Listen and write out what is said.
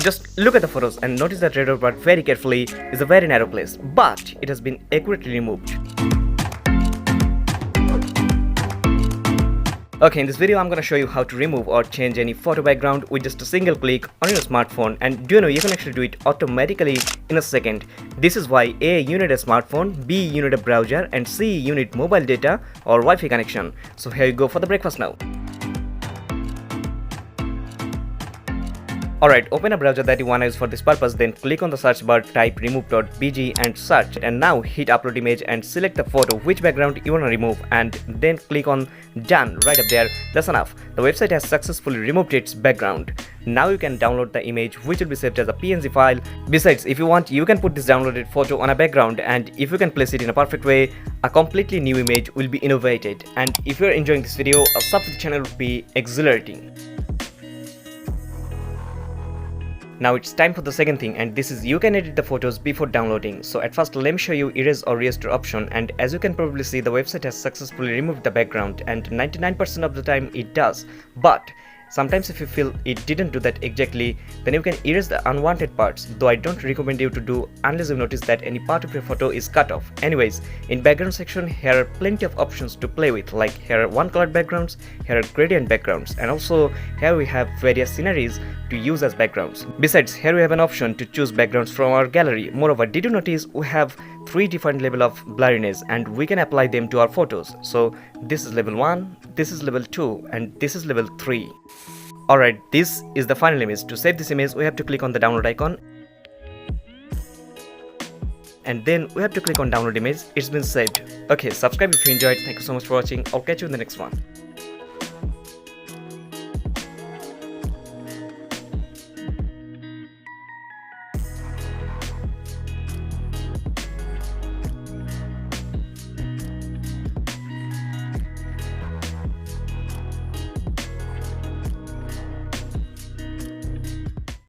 Just look at the photos and notice that radar part very carefully is a very narrow place, but it has been accurately removed. Okay, in this video I'm gonna show you how to remove or change any photo background with just a single click on your smartphone. And do you know you can actually do it automatically in a second. This is why A, you need a smartphone, B, you need a browser, and C, you need mobile data or Wi-Fi connection. So here you go for the breakfast now. Alright, open a browser that you wanna use for this purpose, then click on the search bar, type remove.bg and search, and now hit upload image and select the photo which background you wanna remove, and then click on done right up there. That's enough. The website has successfully removed its background. Now you can download the image, which will be saved as a PNG file. Besides, if you want, you can put this downloaded photo on a background, and if you can place it in a perfect way, a completely new image will be innovated. And if you are enjoying this video, a sub to the channel would be exhilarating. Now it's time for the second thing, and this is you can edit the photos before downloading. So at first let me show you erase or restore option, and as you can probably see, the website has successfully removed the background, and 99% of the time it does. But sometimes if you feel it didn't do that exactly, then you can erase the unwanted parts, though I don't recommend you to do unless you notice that any part of your photo is cut off. Anyways, in background section here are plenty of options to play with, like here are one color backgrounds, here are gradient backgrounds, and also here we have various sceneries to use as backgrounds. Besides, here we have an option to choose backgrounds from our gallery. Moreover, did you notice we have 3 different level of blurriness, and we can apply them to our photos. So this is level 1, this is level 2, and this is level 3. Alright, this is the final image. To save this image, we have to click on the download icon, and then we have to click on download image. It's been saved. Okay, subscribe if you enjoyed. Thank you so much for watching. I'll catch you in the next one.